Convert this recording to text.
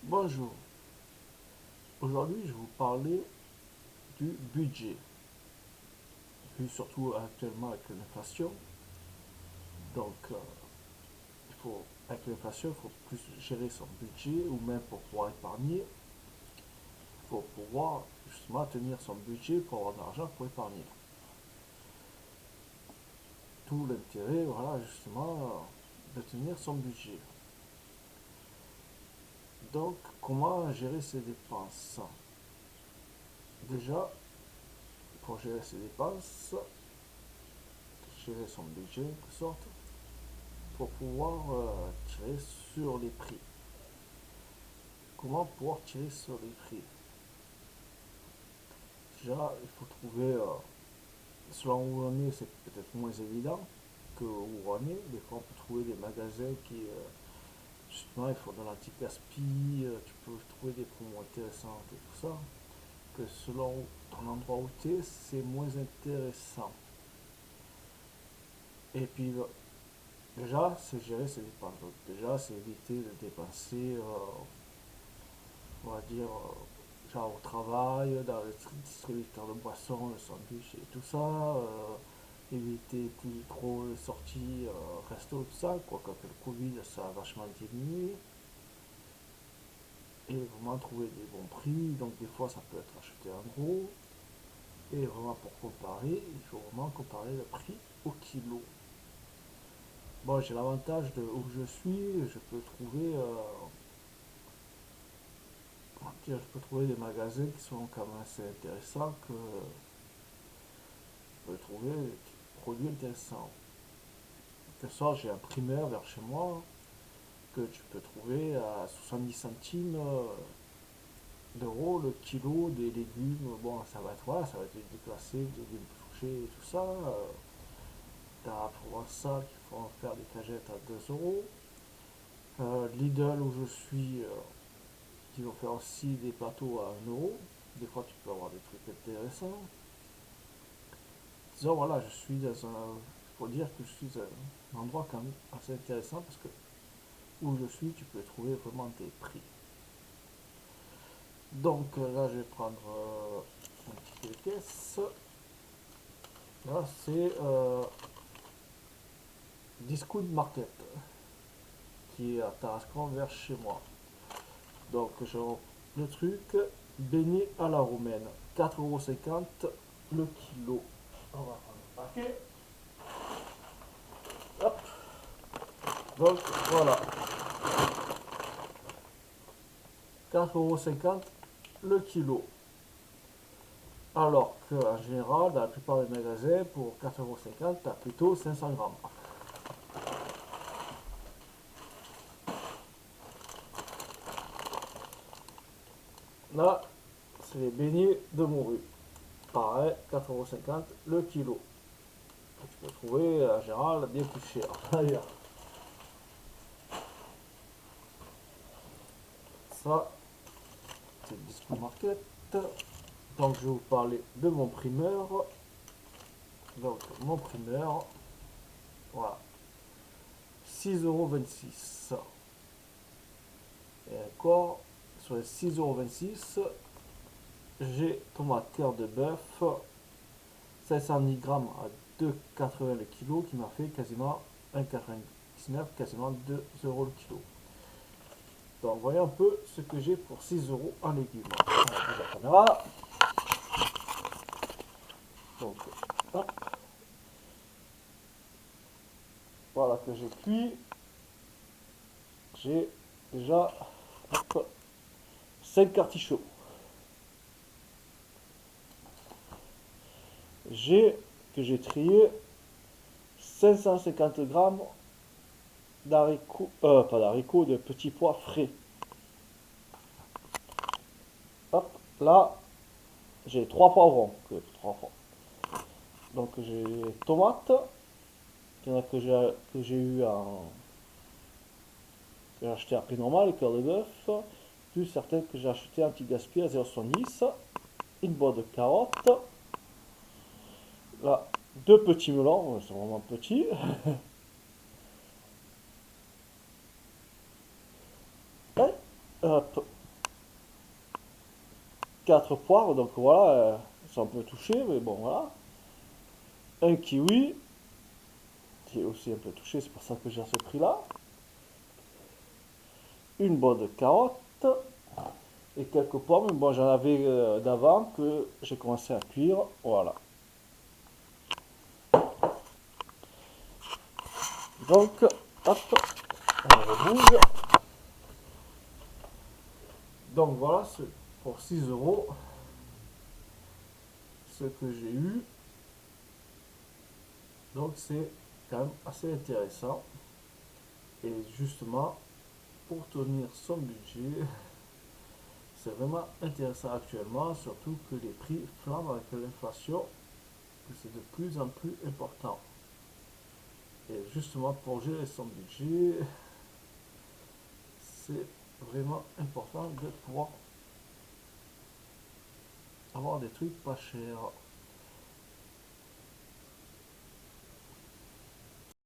Bonjour, aujourd'hui je vais vous parler du budget. Et surtout actuellement avec l'inflation. Donc avec l'inflation, il faut plus gérer son budget ou même pour pouvoir épargner. Il faut pouvoir justement tenir son budget pour avoir de l'argent pour épargner. Tout l'intérêt, voilà, justement, de tenir son budget. Donc, comment gérer ses dépenses? Déjà, pour gérer ses dépenses, gérer son budget en quelque sorte, pour pouvoir tirer sur les prix. Comment pouvoir tirer sur les prix? Déjà, il faut trouver, selon où on est, c'est peut-être moins évident que où on est. Des fois, on peut trouver des magasins qui, justement, ils font de l'anti-gaspi, tu peux trouver des promos intéressantes et tout ça. Que selon ton endroit où tu es, c'est moins intéressant. Et puis, déjà, c'est gérer ses dépenses. Donc, déjà, c'est éviter de dépenser, on va dire, genre au travail, dans les distributeurs de boissons, le sandwich et tout ça. Éviter plus trop les sorties, resto, tout ça. Quoique le Covid, ça a vachement diminué. Et vraiment trouver des bons prix. Donc, des fois, ça peut être acheté en gros. Et vraiment, pour comparer, il faut vraiment comparer le prix au kilo. Bon, j'ai l'avantage de où je suis, je peux trouver, je peux trouver des magasins qui sont quand même assez intéressants, que je peux trouver des produits intéressants. Que ce soit, j'ai un primeur vers chez moi que tu peux trouver à 70 centimes d'euros le kilo des légumes. Bon, ça va être, voilà, ça va être déplacé, des légumes touchés et tout ça. T'as Provençal qui font faire des cagettes à 2 euros. Lidl où je suis, qui vont faire aussi des plateaux à 1 euro. Des fois, tu peux avoir des trucs intéressants. Disons, voilà, je suis dans un. Il faut dire que je suis dans un endroit quand même assez intéressant parce que où je suis, tu peux trouver vraiment des prix. Donc là, je vais prendre un petit de caisse. Là, c'est Discount Market qui est à Tarascon vers chez moi. Donc, le truc, beignet à la roumaine, 4,50 € le kilo. On va prendre le paquet. Hop. Donc, voilà, 4,50 € le kilo. Alors qu'en général, dans la plupart des magasins, pour 4,50 € tu as plutôt 500 grammes. Là, c'est les beignets de morue. Pareil, 4,50 € le kilo. Tu peux trouver en général bien plus cher. D'ailleurs, ça, c'est le Discount Market. Donc, je vais vous parler de mon primeur. Donc, mon primeur, voilà, 6,26 €. Et encore, sur les 6,26 €, j'ai tomate cœur de bœuf, 510 grammes à 2,80 € le kilo, qui m'a fait quasiment 1,99 €, quasiment 2 € le kilo. Donc, voyez un peu ce que j'ai pour 6 € en légumes. Alors, la caméra. Donc, hop, voilà que j'ai cuit. J'ai déjà, hop, 5 artichauts. Que j'ai trié 550 grammes d'haricots, pas d'haricots, de petits pois frais. Hop, là, j'ai 3 poivrons. Donc j'ai tomates, il y en a que j'ai eu que j'ai acheté à prix normal, cœur de bœuf, plus certaines que j'ai achetées en petit gaspillage à 0,70. Une boîte de carottes. Là, 2 petits melons, c'est vraiment petits. Et, hop, 4 poires, donc voilà, elles sont un peu touchées, mais bon, voilà. Un kiwi, qui est aussi un peu touché, c'est pour ça que j'ai à ce prix-là. Une bonne carotte et quelques pommes. Bon, j'en avais d'avant que j'ai commencé à cuire, voilà. Donc, hop, on rebouge. Donc voilà, pour 6 euros, ce que j'ai eu. Donc c'est quand même assez intéressant. Et justement, pour tenir son budget, c'est vraiment intéressant actuellement, surtout que les prix flambent avec l'inflation, que c'est de plus en plus important. Et justement, pour gérer son budget, c'est vraiment important de pouvoir avoir des trucs pas chers.